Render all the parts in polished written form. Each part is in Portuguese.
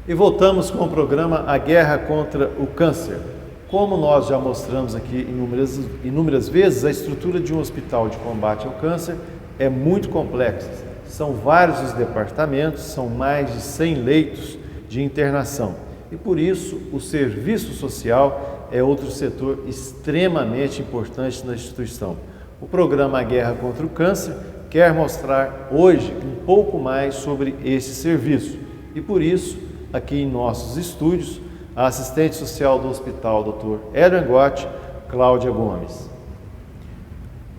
E voltamos com o programa A Guerra contra o Câncer. Como nós já mostramos aqui inúmeras vezes, a estrutura de um hospital de combate ao câncer é muito complexa. São vários os departamentos, são mais de 100 leitos de internação. E por isso, o serviço social é outro setor extremamente importante na instituição. O programa A Guerra contra o Câncer quer mostrar hoje um pouco mais sobre esse serviço. E por isso, aqui em nossos estúdios, a assistente social do hospital, Dr. Adrian Gott, Cláudia Gomes.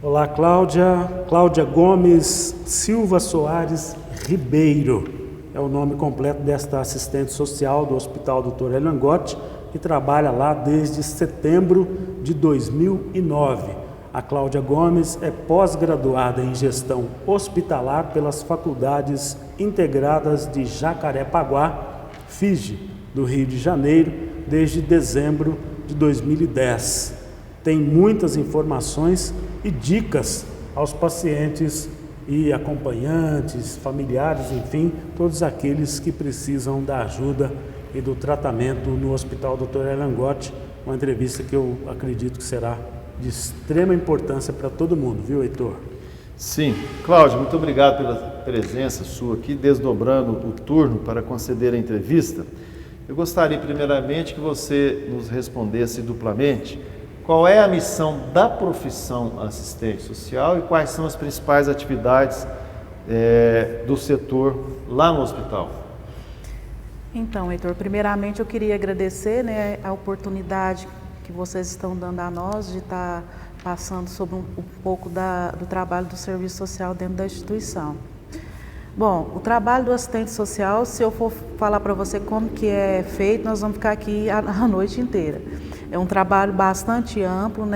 Olá, Cláudia. Cláudia Gomes Silva Soares Ribeiro é o nome completo desta assistente social do Hospital Dr. Adrian Gott, que trabalha lá desde setembro de 2009. A Cláudia Gomes é pós-graduada em gestão hospitalar pelas Faculdades Integradas de Jacarepaguá, FIGE, do Rio de Janeiro, desde dezembro de 2010. Tem muitas informações e dicas aos pacientes e acompanhantes, familiares, enfim, todos aqueles que precisam da ajuda e do tratamento no Hospital Dr. Adrian Gott. Uma entrevista que eu acredito que será de extrema importância para todo mundo, viu, Heitor? Sim. Cláudia, muito obrigado pela presença sua aqui, desdobrando o turno para conceder a entrevista. Eu gostaria primeiramente que você nos respondesse duplamente qual é a missão da profissão assistente social e quais são as principais atividades do setor lá no hospital. Então, Heitor, primeiramente eu queria agradecer, a oportunidade que vocês estão dando a nós de estar passando sobre um pouco do trabalho do serviço social dentro da instituição. Bom, o trabalho do assistente social, se eu for falar para você como que é feito, nós vamos ficar aqui a noite inteira. É um trabalho bastante amplo,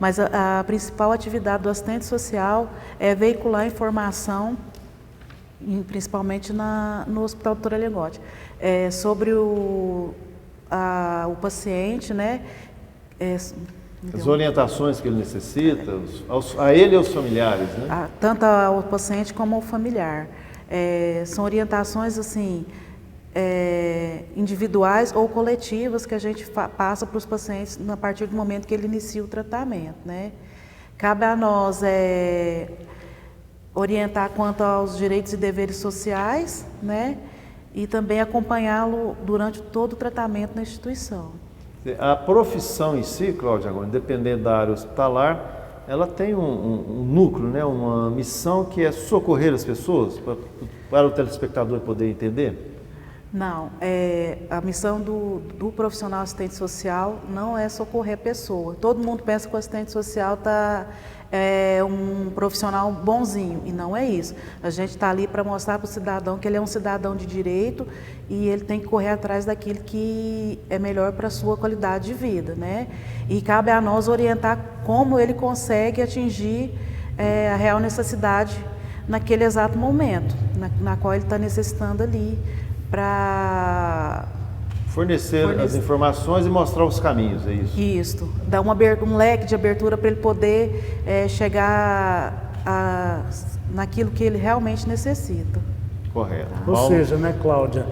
mas a principal atividade do assistente social é veicular informação, principalmente no Hospital Dr. Adrian Gott, sobre o paciente, As orientações que ele necessita, a ele e aos familiares, tanto ao paciente como ao familiar. São orientações assim, individuais ou coletivas que a gente passa para os pacientes a partir do momento que ele inicia o tratamento, Cabe a nós orientar quanto aos direitos e deveres sociais, e também acompanhá-lo durante todo o tratamento na instituição. A profissão em si, Cláudia, agora, dependendo da área hospitalar, ela tem um núcleo, uma missão que é socorrer as pessoas, para o telespectador poder entender? Não, a missão do profissional assistente social não é socorrer a pessoa. Todo mundo pensa que o assistente social é um profissional bonzinho, e não é isso. A gente está ali para mostrar para o cidadão que ele é um cidadão de direito e ele tem que correr atrás daquilo que é melhor para a sua qualidade de vida, E cabe a nós orientar como ele consegue atingir a real necessidade naquele exato momento, na qual ele está necessitando ali para fornecer as informações e mostrar os caminhos, é isso? Isso, dar um leque de abertura para ele poder chegar naquilo que ele realmente necessita. Correto. Ou seja, Cláudia,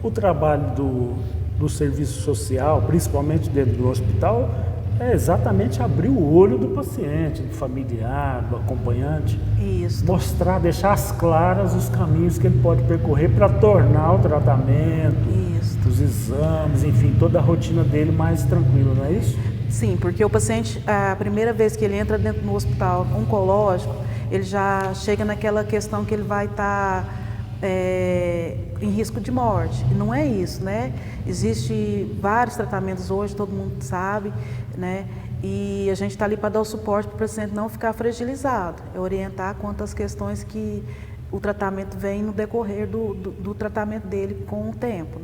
o trabalho do serviço social, principalmente dentro do hospital, é exatamente abrir o olho do paciente, do familiar, do acompanhante. Isso. Mostrar, deixar às claras os caminhos que ele pode percorrer para tornar o tratamento, os exames, enfim, toda a rotina dele mais tranquila, não é isso? Sim, porque o paciente, a primeira vez que ele entra dentro do hospital oncológico, ele já chega naquela questão que ele vai estar em risco de morte. E não é isso, Existem vários tratamentos hoje, todo mundo sabe, E a gente está ali para dar o suporte para o paciente não ficar fragilizado, orientar quanto às questões que o tratamento vem no decorrer do tratamento dele com o tempo,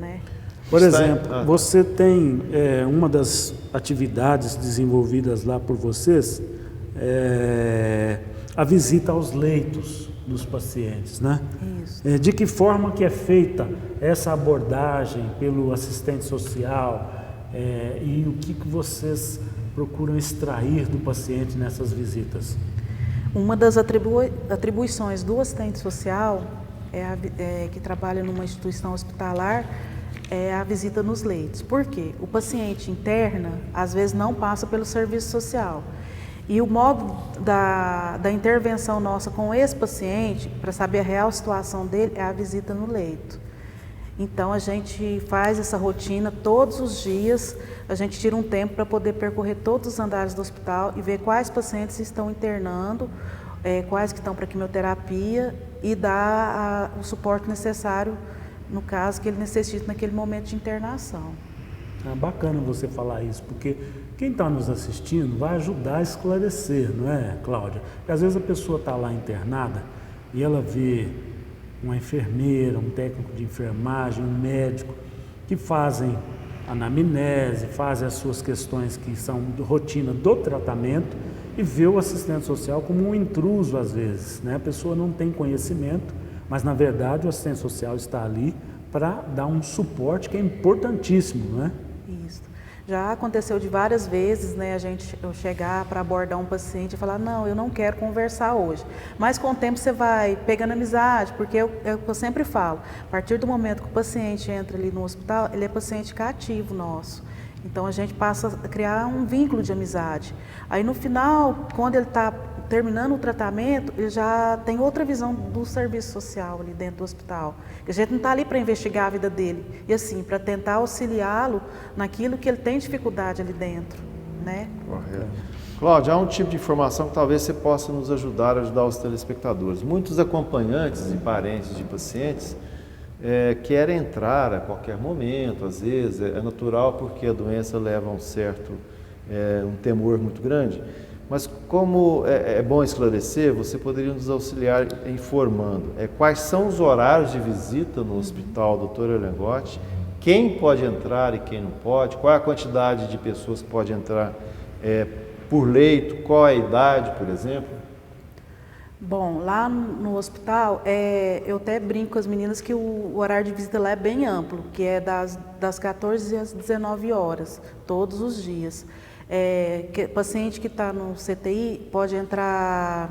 Por exemplo, você tem uma das atividades desenvolvidas lá por vocês, a visita aos leitos dos pacientes, Isso. De que forma que é feita essa abordagem pelo assistente social e o que vocês procuram extrair do paciente nessas visitas? Uma das atribuições do assistente social que trabalha numa instituição hospitalar é a visita nos leitos. Por quê? O paciente interna, às vezes, não passa pelo serviço social. E o modo da intervenção nossa com esse paciente, para saber a real situação dele, é a visita no leito. Então, a gente faz essa rotina todos os dias, a gente tira um tempo para poder percorrer todos os andares do hospital e ver quais pacientes estão internando, quais que estão para quimioterapia e dar o suporte necessário, no caso que ele necessite naquele momento de internação. É bacana você falar isso, porque quem está nos assistindo vai ajudar a esclarecer, não é, Cláudia? Porque às vezes a pessoa está lá internada e ela vê uma enfermeira, um técnico de enfermagem, um médico, que fazem anamnese, fazem as suas questões que são de rotina do tratamento e vê o assistente social como um intruso às vezes, né? A pessoa não tem conhecimento, mas na verdade o assistente social está ali para dar um suporte que é importantíssimo, não é? Isso. Já aconteceu de várias vezes, né, eu chegar para abordar um paciente e falar, não, eu não quero conversar hoje. Mas com o tempo você vai pegando amizade, porque é o que eu sempre falo, a partir do momento que o paciente entra ali no hospital, ele é paciente cativo nosso. Então a gente passa a criar um vínculo de amizade. Aí no final, quando ele está terminando o tratamento, ele já tem outra visão do serviço social ali dentro do hospital. A gente não está ali para investigar a vida dele, e assim, para tentar auxiliá-lo naquilo que ele tem dificuldade ali dentro, né? Correto. Cláudia, há um tipo de informação que talvez você possa nos ajudar a ajudar os telespectadores. Muitos acompanhantes e parentes de pacientes querem entrar a qualquer momento, às vezes é natural porque a doença leva a um temor muito grande. Mas como é bom esclarecer, você poderia nos auxiliar informando quais são os horários de visita no Hospital Dr. Erlengotti, quem pode entrar e quem não pode, qual é a quantidade de pessoas que pode entrar por leito, qual é a idade, por exemplo? Bom, lá no hospital, eu até brinco com as meninas que o horário de visita lá é bem amplo, que é das 14 às 19 horas, todos os dias. Paciente que está no CTI pode entrar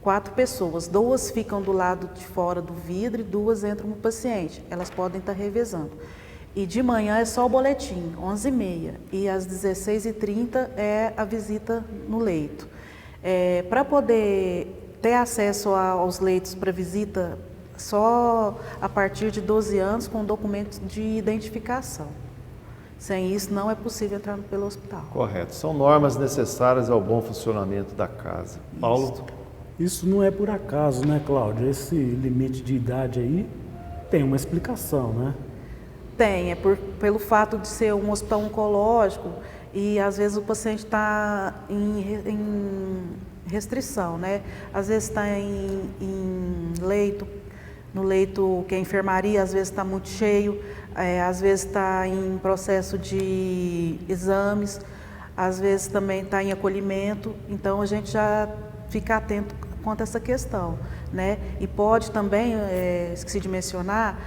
4 pessoas, 2 ficam do lado de fora do vidro e 2 entram no paciente, elas podem estar revezando. E de manhã é só o boletim, 11h30, e às 16h30 é a visita no leito. Para poder ter acesso aos leitos para visita, só a partir de 12 anos com documento de identificação. Sem isso, não é possível entrar pelo hospital. Correto. São normas necessárias ao bom funcionamento da casa. Paulo? Isso não é por acaso, né, Cláudia? Esse limite de idade aí tem uma explicação, né? Tem, pelo fato de ser um hospital oncológico e às vezes o paciente está em restrição, né? Às vezes está em leito, no leito que é enfermaria, às vezes está muito cheio, às vezes está em processo de exames, às vezes também está em acolhimento, então a gente já fica atento quanto a essa questão, né? E pode também, esqueci de mencionar,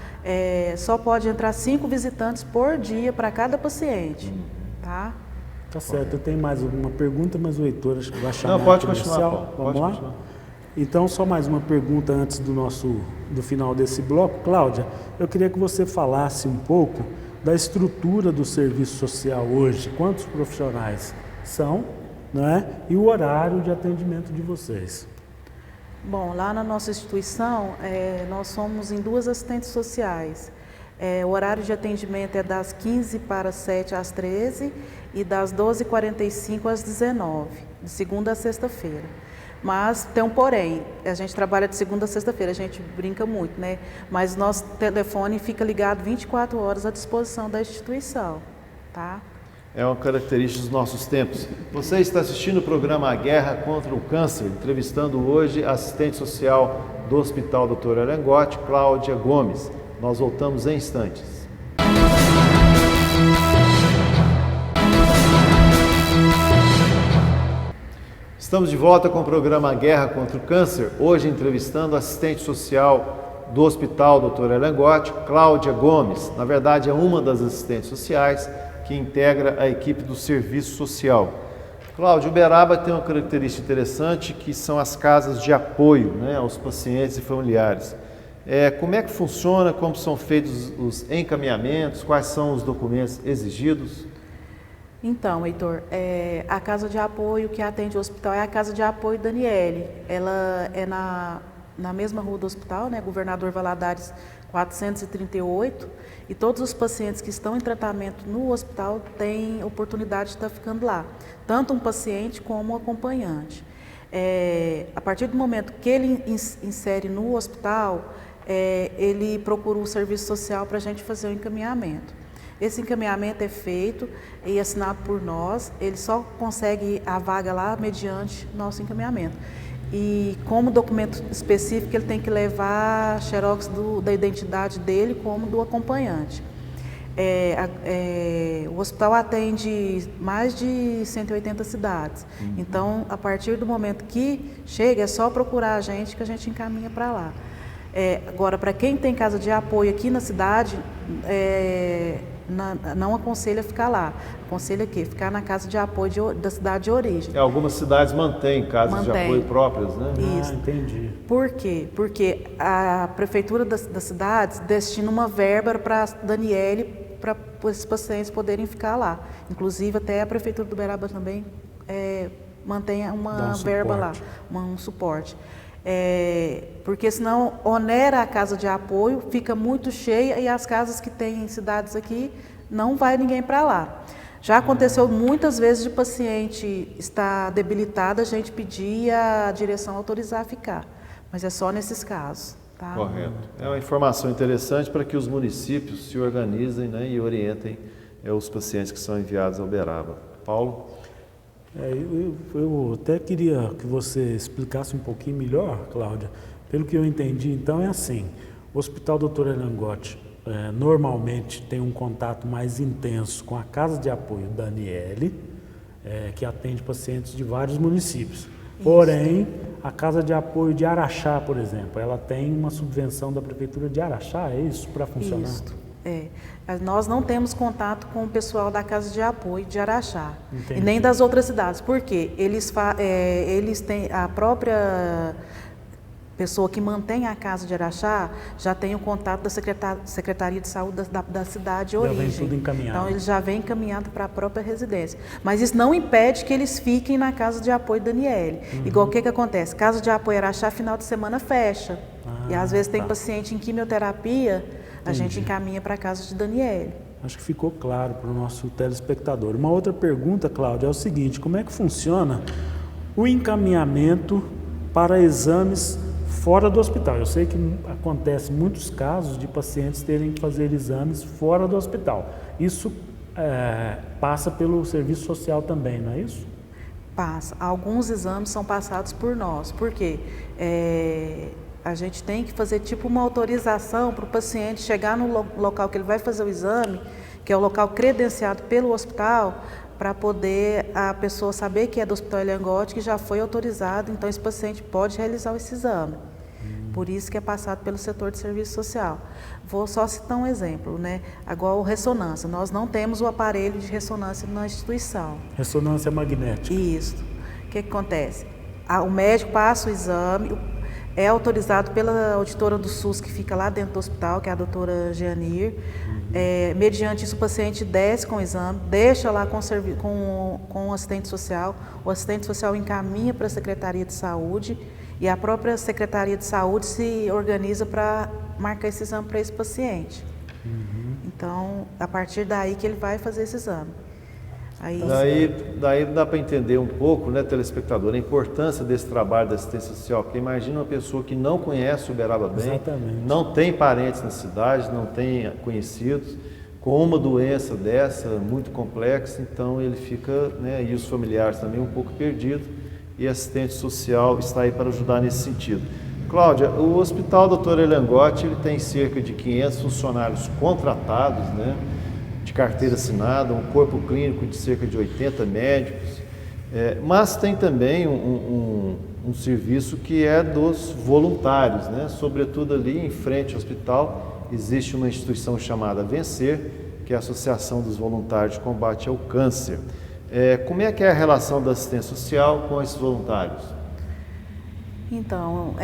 só pode entrar 5 visitantes por dia para cada paciente, tá? Tá certo, eu tenho mais uma pergunta, mas o Heitor acho que vai chamar. Não, pode continuar, Paulo. Vamos Pode lá? continuar. Então, só mais uma pergunta antes do final desse bloco. Cláudia, eu queria que você falasse um pouco da estrutura do serviço social hoje. Quantos profissionais são, não é? E o horário de atendimento de vocês. Bom, lá na nossa instituição, nós somos em 2 assistentes sociais. O horário de atendimento é das 15 para 7 às 13 e das 12h45 às 19, de segunda a sexta-feira. Mas tem um porém, a gente trabalha de segunda a sexta-feira, a gente brinca muito, né? Mas nosso telefone fica ligado 24 horas à disposição da instituição, tá? É uma característica dos nossos tempos. Você está assistindo o programa A Guerra contra o Câncer, entrevistando hoje a assistente social do Hospital Dr. Erlengotti, Cláudia Gomes. Nós voltamos em instantes. Estamos de volta com o programa Guerra contra o Câncer, hoje entrevistando a assistente social do Hospital Dr. Erlengotti, Cláudia Gomes. Na verdade, é uma das assistentes sociais que integra a equipe do serviço social. Cláudia, Uberaba tem uma característica interessante que são as casas de apoio, né, aos pacientes e familiares. Como é que funciona, como são feitos os encaminhamentos, quais são os documentos exigidos? Então, Heitor, a casa de apoio que atende o hospital é a casa de apoio Daniele. Ela é na mesma rua do hospital, né, Governador Valadares 438, e todos os pacientes que estão em tratamento no hospital têm oportunidade de estar ficando lá, tanto um paciente como um acompanhante. A partir do momento que ele insere no hospital, ele procura o serviço social para a gente fazer o encaminhamento. Esse encaminhamento é feito e assinado por nós, ele só consegue a vaga lá mediante nosso encaminhamento. E como documento específico, ele tem que levar xerox da identidade dele como do acompanhante. O hospital atende mais de 180 cidades. Então, a partir do momento que chega, é só procurar a gente que a gente encaminha para lá. Agora, para quem tem casa de apoio aqui na cidade, não aconselha ficar lá. Aconselha que ficar na casa de apoio da cidade de origem. Algumas cidades mantêm casas de apoio próprias, né? Isso. Entendi. Por quê? Porque a prefeitura das cidades destina uma verba para a Daniele, para esses pacientes poderem ficar lá. Inclusive, até a prefeitura do Uberaba também mantém uma verba lá, um suporte. Porque senão onera a casa de apoio, fica muito cheia e as casas que tem em cidades aqui, não vai ninguém para lá. Já aconteceu muitas vezes de paciente estar debilitado, a gente pedir a direção autorizar a ficar, mas é só nesses casos. Tá? Correto. É uma informação interessante para que os municípios se organizem, né, e orientem os pacientes que são enviados ao Uberaba. Paulo? Eu até queria que você explicasse um pouquinho melhor, Cláudia. Pelo que eu entendi, então é assim, o Hospital Dr. Elangotti normalmente tem um contato mais intenso com a Casa de Apoio Daniele, que atende pacientes de vários municípios. Isso. Porém, a Casa de Apoio de Araxá, por exemplo, ela tem uma subvenção da Prefeitura de Araxá, é isso para funcionar? Isso. Nós não temos contato com o pessoal da Casa de Apoio de Araxá. Entendi. E nem das outras cidades, porque eles têm a própria pessoa que mantém a Casa de Araxá já tem o contato da Secretaria de Saúde da cidade de origem. Já vem tudo encaminhado. Então, eles já vêm encaminhado para a própria residência. Mas isso não impede que eles fiquem na Casa de Apoio Daniele. Igual o que acontece? Casa de Apoio Araxá, final de semana, fecha. E às vezes tem paciente em quimioterapia, a gente encaminha para a Casa de Daniele. Acho que ficou claro para o nosso telespectador. Uma outra pergunta, Cláudia, é o seguinte: como é que funciona o encaminhamento para exames fora do hospital? Eu sei que acontece muitos casos de pacientes terem que fazer exames fora do hospital. Isso passa pelo serviço social também, não é isso? Passa. Alguns exames são passados por nós. Por quê? A gente tem que fazer tipo uma autorização para o paciente chegar no local que ele vai fazer o exame, que é o local credenciado pelo hospital, para poder a pessoa saber que é do Hospital Elangotti, que já foi autorizado, então esse paciente pode realizar esse exame. Por isso que é passado pelo setor de serviço social. Vou só citar um exemplo, né? Agora, o ressonância. Nós não temos o aparelho de ressonância na instituição. Ressonância magnética. Isso. O que acontece? O médico passa o exame, é autorizado pela auditora do SUS que fica lá dentro do hospital, que é a doutora Jeanir. Mediante isso, o paciente desce com o exame, deixa lá com o assistente social, o assistente social encaminha para a Secretaria de Saúde e a própria Secretaria de Saúde se organiza para marcar esse exame para esse paciente. Então, a partir daí que ele vai fazer esse exame. Daí dá para entender um pouco, né, telespectador, a importância desse trabalho da assistência social, porque imagina uma pessoa que não conhece o Uberaba bem, Exatamente. Não tem parentes na cidade, não tem conhecidos, com uma doença dessa, muito complexa, então ele fica, né, e os familiares também um pouco perdidos, e a assistente social está aí para ajudar nesse sentido. Cláudia, o Hospital Dr. Elangotti, ele tem cerca de 500 funcionários contratados, né, de carteira assinada, um corpo clínico de cerca de 80 médicos, mas tem também um serviço que é dos voluntários, né? Sobretudo ali em frente ao hospital existe uma instituição chamada Vencer, que é a Associação dos Voluntários de Combate ao Câncer. Como é que é a relação da assistência social com esses voluntários? Então,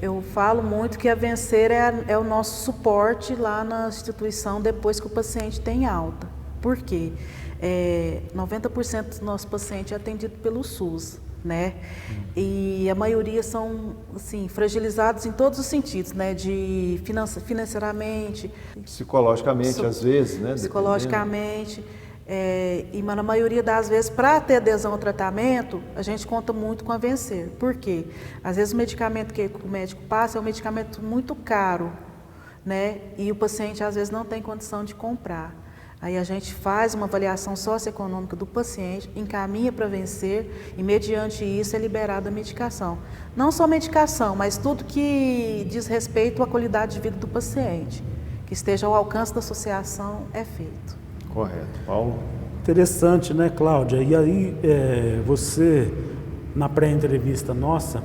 eu falo muito que a Vencer é o nosso suporte lá na instituição depois que o paciente tem alta. Por quê? 90% do nosso paciente é atendido pelo SUS, né? E a maioria são, assim, fragilizados em todos os sentidos, né? Financeiramente, Psicologicamente, às vezes, né? psicologicamente. Mas na maioria das vezes, para ter adesão ao tratamento, a gente conta muito com a Vencer. Por quê? Às vezes o medicamento que o médico passa é um medicamento muito caro, né? E o paciente às vezes não tem condição de comprar. Aí a gente faz uma avaliação socioeconômica do paciente, encaminha para Vencer e mediante isso é liberada a medicação. Não só medicação, mas tudo que diz respeito à qualidade de vida do paciente, que esteja ao alcance da associação, é feito. Correto. Paulo? Interessante, né, Cláudia? E aí, você, na pré-entrevista nossa,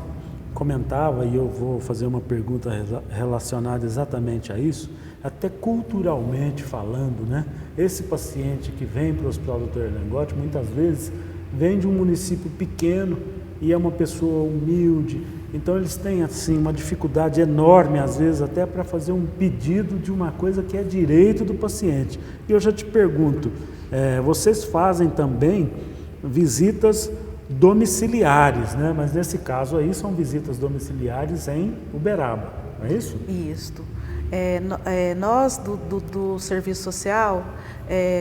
comentava, e eu vou fazer uma pergunta relacionada exatamente a isso, até culturalmente falando, né? Esse paciente que vem para o Hospital Dr. Erlengotti, muitas vezes, vem de um município pequeno e é uma pessoa humilde. Então eles têm assim uma dificuldade enorme, às vezes, até para fazer um pedido de uma coisa que é direito do paciente. E eu já te pergunto, vocês fazem também visitas domiciliares, né? Mas nesse caso aí são visitas domiciliares em Uberaba, não é isso? Isso. Nós do serviço social,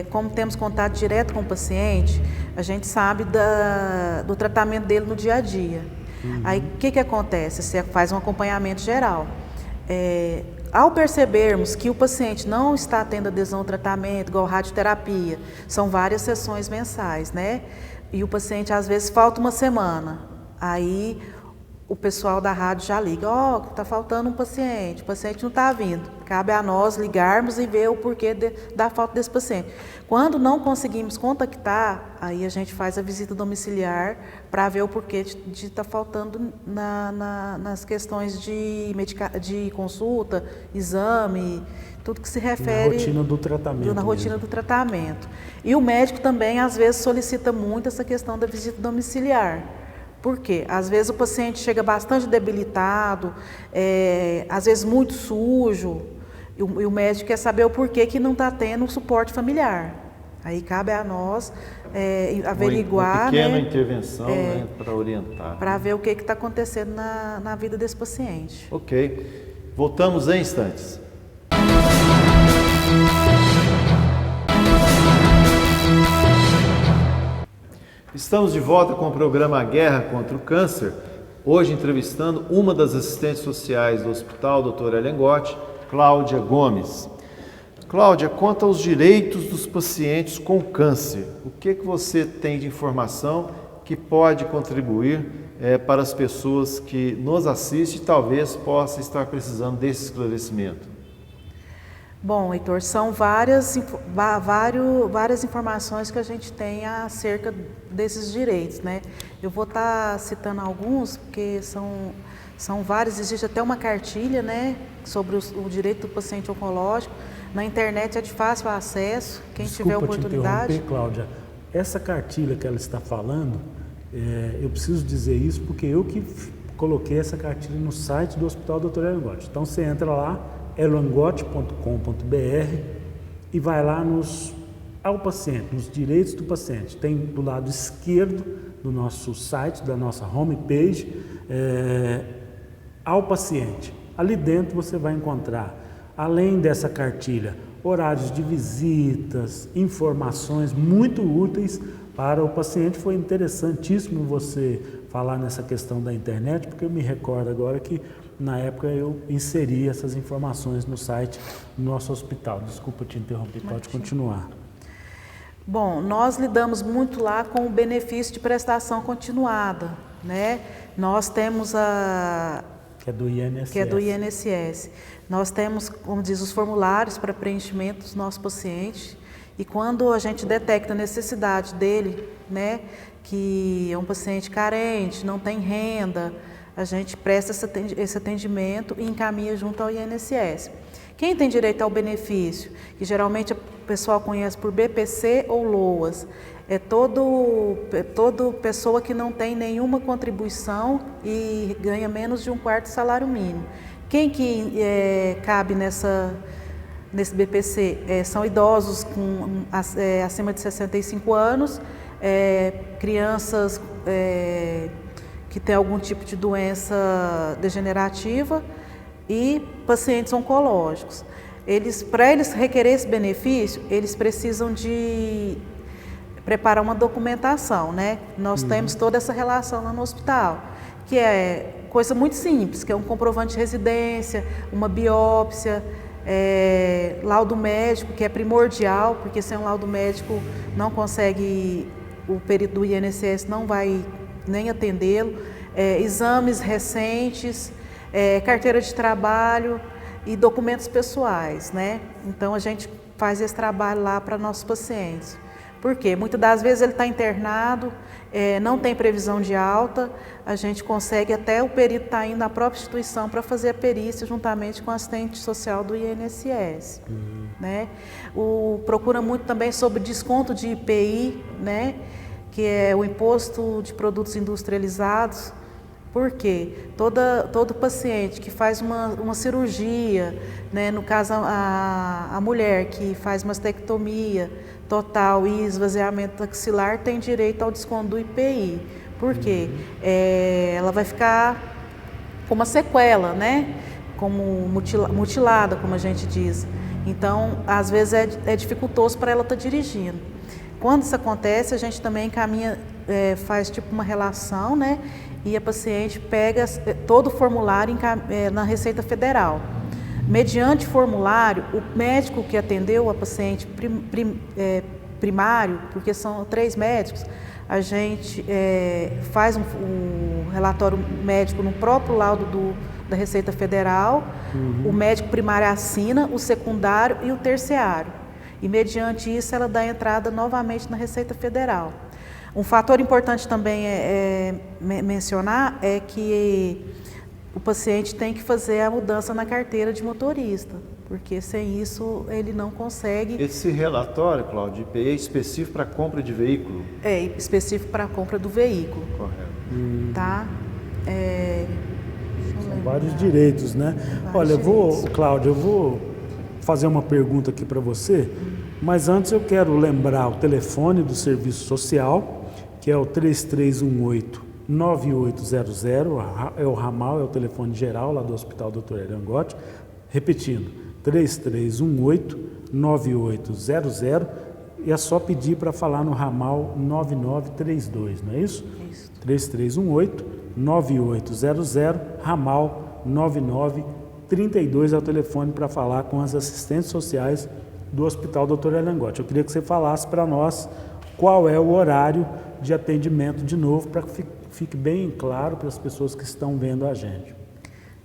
como temos contato direto com o paciente, a gente sabe do tratamento dele no dia a dia. Aí o que acontece? Você faz um acompanhamento geral. Ao percebermos que o paciente não está tendo adesão ao tratamento, igual radioterapia, são várias sessões mensais, né? E o paciente às vezes falta uma semana. Aí o pessoal da rádio já liga, está faltando um paciente, o paciente não está vindo. Cabe a nós ligarmos e ver o porquê da falta desse paciente. Quando não conseguimos contactar, aí a gente faz a visita domiciliar para ver o porquê de estar faltando nas questões de consulta, exame, tudo que se refere... Na rotina do tratamento. Na rotina do tratamento. E o médico também, às vezes, solicita muito essa questão da visita domiciliar. Por quê? Às vezes o paciente chega bastante debilitado, às vezes muito sujo, e o médico quer saber o porquê que não está tendo o suporte familiar. Aí cabe a nós averiguar, uma pequena intervenção, né, para orientar. Para ver o que está acontecendo na vida desse paciente. Ok. Voltamos em instantes. Estamos de volta com o programa Guerra contra o Câncer, hoje entrevistando uma das assistentes sociais do Hospital Dr. Erlengotti, Cláudia Gomes. Cláudia, quanto aos direitos dos pacientes com câncer, o que você tem de informação que pode contribuir para as pessoas que nos assistem e talvez possa estar precisando desse esclarecimento? Bom, Heitor, são várias informações que a gente tem acerca desses direitos, né? Eu vou estar citando alguns, porque são vários, existe até uma cartilha, né, sobre o direito do paciente oncológico. Na internet é de fácil acesso, quem tiver oportunidade. Te Cláudia, essa cartilha que ela está falando, eu preciso dizer isso porque eu que coloquei essa cartilha no site do Hospital Dr. Erlengotti. Então você entra lá, erlengotti.com.br e vai lá ao paciente, nos direitos do paciente. Tem do lado esquerdo do nosso site, da nossa homepage, ao paciente. Ali dentro você vai encontrar, além dessa cartilha, horários de visitas, informações muito úteis para o paciente. Foi interessantíssimo você falar nessa questão da internet, porque eu me recordo agora que na época eu inseri essas informações no site do nosso hospital. Desculpa te interromper, pode continuar. Bom, nós lidamos muito lá com o benefício de prestação continuada, né? Nós temos que é do INSS. Que é do INSS. Nós temos, como diz, os formulários para preenchimento dos nossos pacientes, e quando a gente detecta a necessidade dele, né, que é um paciente carente, não tem renda, a gente presta esse atendimento e encaminha junto ao INSS. Quem tem direito ao benefício, que geralmente o pessoal conhece por BPC ou LOAS, é toda pessoa que não tem nenhuma contribuição e ganha menos de 1/4 salário mínimo. Quem que cabe nesse BPC? São idosos acima de 65 anos, crianças que têm algum tipo de doença degenerativa e pacientes oncológicos. Para eles requerer esse benefício, eles precisam de preparar uma documentação, né? Nós temos toda essa relação lá no hospital, que é coisa muito simples, que é um comprovante de residência, uma biópsia, laudo médico, que é primordial, porque sem um laudo médico não consegue, o perito do INSS não vai nem atendê-lo, exames recentes, carteira de trabalho e documentos pessoais, né? Então a gente faz esse trabalho lá para nossos pacientes. Por quê? Muitas das vezes ele está internado, não tem previsão de alta, a gente consegue até o perito estar indo na própria instituição para fazer a perícia juntamente com o assistente social do INSS. Né? Procura muito também sobre desconto de IPI, né? Que é o Imposto de Produtos Industrializados. Por quê? Todo paciente que faz uma cirurgia, né? No caso a mulher que faz mastectomia total e esvaziamento axilar tem direito ao desconto do IPI. Por quê? Ela vai ficar com uma sequela, né? Como mutilada, como a gente diz. Então, às vezes é dificultoso para ela estar dirigindo. Quando isso acontece, a gente também encaminha, faz tipo uma relação, né? E a paciente pega todo o formulário na Receita Federal. Mediante formulário, o médico que atendeu a paciente primário, porque são 3 médicos, a gente faz um relatório médico no próprio laudo da Receita Federal, o médico primário assina, o secundário e o terciário. E mediante isso ela dá entrada novamente na Receita Federal. Um fator importante também mencionar é que o paciente tem que fazer a mudança na carteira de motorista, porque sem isso ele não consegue. Esse relatório, Cláudio, IPI é específico para a compra de veículo? É específico para a compra do veículo. Correto. Tá? São vários direitos, né? Olha, Cláudio, eu vou fazer uma pergunta aqui para você, mas antes eu quero lembrar o telefone do Serviço Social, que é o 3318-9800, é o ramal, é o telefone geral lá do Hospital Dr. Erangotti. Repetindo, 3318-9800, e é só pedir para falar no ramal 9932, não é isso? Isso. 3318-9800, ramal 9932 é o telefone para falar com as assistentes sociais do Hospital Dr. Erangotti. Eu queria que você falasse para nós qual é o horário de atendimento de novo, para que fique bem claro para as pessoas que estão vendo a gente.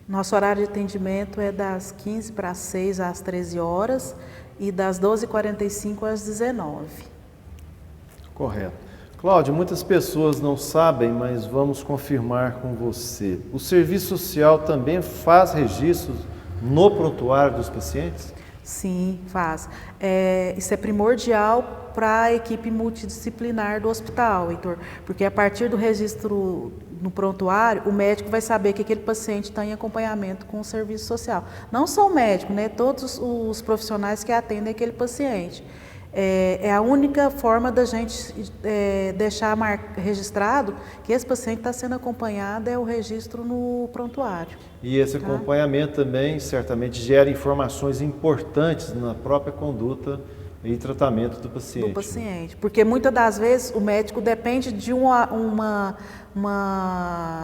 Nosso horário de atendimento é das 15h para 6 às 13 horas e das 12h45 às 19h. Correto. Cláudio, muitas pessoas não sabem, mas vamos confirmar com você. O Serviço Social também faz registros no prontuário dos pacientes? Sim, faz. Isso é primordial para a equipe multidisciplinar do hospital, Heitor, porque a partir do registro no prontuário, o médico vai saber que aquele paciente está em acompanhamento com o serviço social. Não só o médico, né? Todos os profissionais que atendem aquele paciente. É a única forma da gente deixar registrado que esse paciente está sendo acompanhado, é o registro no prontuário. E esse acompanhamento também certamente gera informações importantes na própria conduta e tratamento do paciente. Do paciente, porque muitas das vezes o médico depende de uma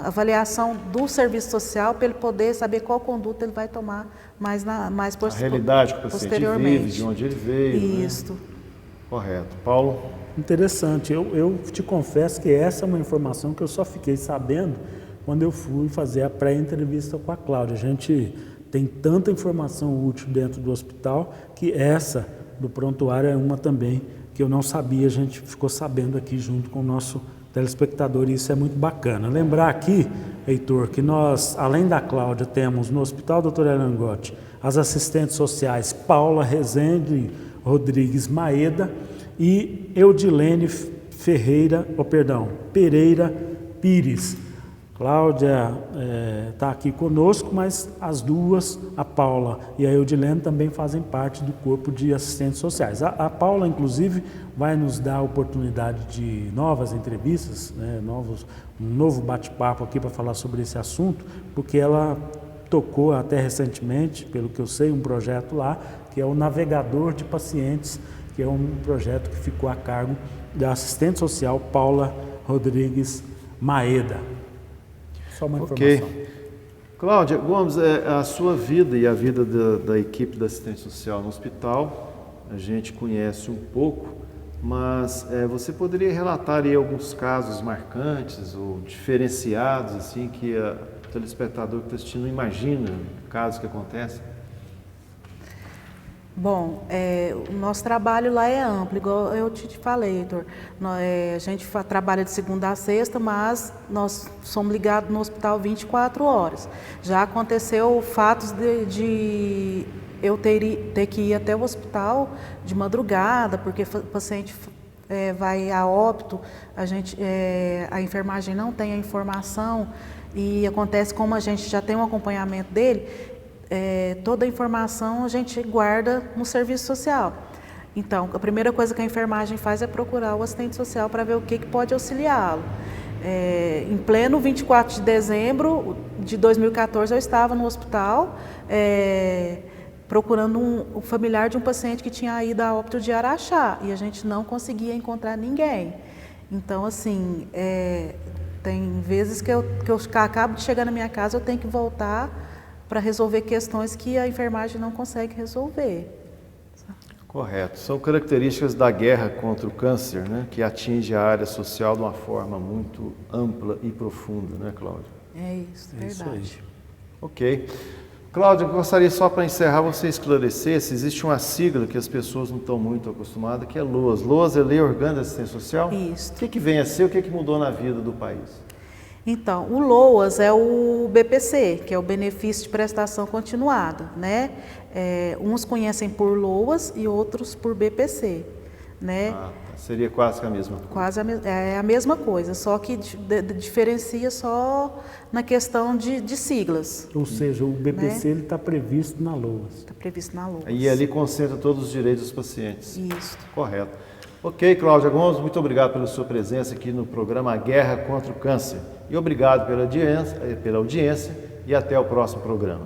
avaliação do serviço social para ele poder saber qual conduta ele vai tomar mais a realidade que o paciente vive, de onde ele veio. Isso. Né? Correto. Paulo? Interessante. Eu te confesso que essa é uma informação que eu só fiquei sabendo quando eu fui fazer a pré-entrevista com a Cláudia. A gente tem tanta informação útil dentro do hospital que essa do prontuário é uma também que eu não sabia, a gente ficou sabendo aqui junto com o nosso telespectador, e isso é muito bacana. Lembrar aqui, Heitor, que nós, além da Cláudia, temos no Hospital Dr. Elangotti as assistentes sociais Paula Rezende Rodrigues Maeda e Eudilene Pereira Pires. Cláudia está aqui conosco, mas as duas, a Paula e a Eudilene, também fazem parte do corpo de assistentes sociais. A Paula, inclusive, vai nos dar a oportunidade de novas entrevistas, né, um novo bate-papo aqui para falar sobre esse assunto, porque ela tocou até recentemente, pelo que eu sei, um projeto lá, que é o Navegador de Pacientes, que é um projeto que ficou a cargo da assistente social Paula Rodrigues Maeda. Só uma informação. Cláudia Gomes, a sua vida e a vida da equipe da assistência social no hospital, a gente conhece um pouco, mas você poderia relatar aí alguns casos marcantes ou diferenciados, assim, que o telespectador que está assistindo não imagina, casos que acontecem? Bom, o nosso trabalho lá é amplo, igual eu te falei, Heitor. A gente trabalha de segunda a sexta, mas nós somos ligados no hospital 24 horas. Já aconteceu fatos de eu ter que ir até o hospital de madrugada, porque o paciente vai a óbito, a enfermagem não tem a informação, e acontece como a gente já tem um acompanhamento dele, toda a informação a gente guarda no serviço social. Então, a primeira coisa que a enfermagem faz é procurar o assistente social para ver o que pode auxiliá-lo. Em pleno 24 de dezembro de 2014, eu estava no hospital procurando um familiar de um paciente que tinha ido a óbito de Araxá, e a gente não conseguia encontrar ninguém. Então, assim, tem vezes que eu acabo de chegar na minha casa, eu tenho que voltar para resolver questões que a enfermagem não consegue resolver. Correto. São características da guerra contra o câncer, né, que atinge a área social de uma forma muito ampla e profunda, né, Cláudia? É isso, verdade. Isso aí. Ok. Cláudia, eu gostaria só para encerrar você esclarecer se existe uma sigla que as pessoas não estão muito acostumadas, que é LOAS. LOAS é Lei Orgânica de Assistência Social? Isso. O que vem a ser, o que mudou na vida do país? Então, o LOAS é o BPC, que é o Benefício de Prestação Continuada, né? Uns conhecem por LOAS e outros por BPC, né? Seria quase que a mesma coisa. Quase a mesma coisa, só que diferencia só na questão de siglas. Ou seja, o BPC né? está previsto na LOAS. Está previsto na LOAS. E ali concentra todos os direitos dos pacientes. Isso. Correto. Ok, Cláudia Gomes, muito obrigado pela sua presença aqui no programa Guerra contra o Câncer. E obrigado pela audiência e até o próximo programa.